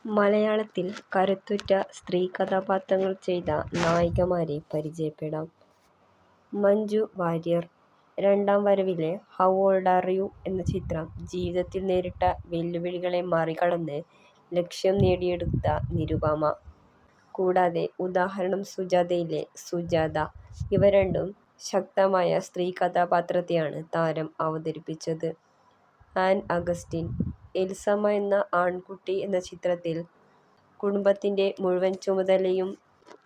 മലയാളത്തിൽ കരുത്തുറ്റ സ്ത്രീ കഥാപാത്രങ്ങൾ ചെയ്ത നായികമാരെ പരിചയപ്പെടാം. മഞ്ജു വാര്യർ. രണ്ടാം വരവിലെ ഹൗ ഓൾഡ് ആർ യു എന്ന ചിത്രം ജീവിതത്തിൽ നേരിട്ട വെല്ലുവിളികളെ മറികടന്ന് ലക്ഷ്യം നേടിയെടുത്ത നിരുപമ. കൂടാതെ ഉദാഹരണം സുജാതയിലെ സുജാത. ഇവ രണ്ടും ശക്തമായ സ്ത്രീ കഥാപാത്രത്തെയാണ് താരം അവതരിപ്പിച്ചത്. An Augustine. എലിസമ്മ എന്ന ആൺകുട്ടി എന്ന ചിത്രത്തിൽ കുടുംബത്തിന്റെ മുഴുവൻ ചുമതലയും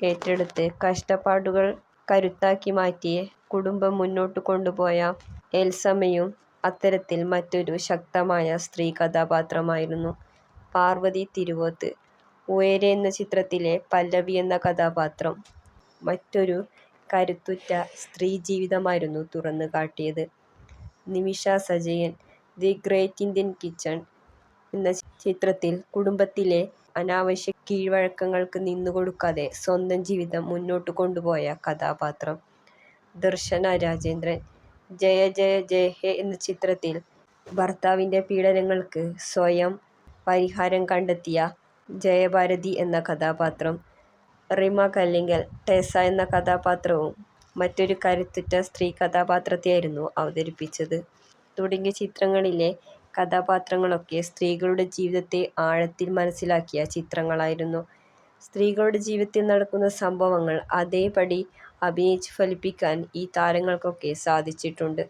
ഏറ്റെടുത്ത് കഷ്ടപ്പാടുകൾ കരുത്താക്കി മാറ്റി കുടുംബം മുന്നോട്ടു കൊണ്ടുപോയ എൽസമ്മയും അത്തരത്തിൽ മറ്റൊരു ശക്തമായ സ്ത്രീ കഥാപാത്രമായിരുന്നു. പാർവതി തിരുവോത്ത്. ഉയരെ എന്ന ചിത്രത്തിലെ പല്ലവി എന്ന കഥാപാത്രം മറ്റൊരു കരുത്തുറ്റ സ്ത്രീ ജീവിതമായിരുന്നു തുറന്നു കാട്ടിയത്. Nimisha Sajayan. The great Indian kitchen എന്ന ചിത്രത്തിൽ കുടുംബത്തിലെ അനാവശ്യ കീഴ്വഴക്കങ്ങൾക്ക് നിന്നുകൊടുക്കാതെ സ്വന്തം ജീവിതം മുന്നോട്ടു കൊണ്ടുപോയ കഥാപാത്രം. ദർശന രാജേന്ദ്രൻ. ജയ ജയ ജയ ഹേ എന്ന ചിത്രത്തിൽ ഭർത്താവിന്റെ പീഡനങ്ങൾക്ക് സ്വയം പരിഹാരം കണ്ടെത്തിയ ജയഭാരതി എന്ന കഥാപാത്രം. റിമ കല്ലിങ്കൽ. ടെസ എന്ന കഥാപാത്രവും മറ്റൊരു കരുത്തുറ്റ സ്ത്രീ കഥാപാത്രത്തെയായിരുന്നു അവതരിപ്പിച്ചത്. തുടങ്ങിയ ചിത്രങ്ങളിലെ കഥാപാത്രങ്ങളൊക്കെ സ്ത്രീകളുടെ ജീവിതത്തെ ആഴത്തിൽ മനസ്സിലാക്കിയ ചിത്രങ്ങളായിരുന്നു. സ്ത്രീകളുടെ ജീവിതത്തിൽ നടക്കുന്ന സംഭവങ്ങൾ അതേപടി അഭിനയിച്ച് ഫലിപ്പിക്കാൻ ഈ താരങ്ങൾക്കൊക്കെ സാധിച്ചിട്ടുണ്ട്.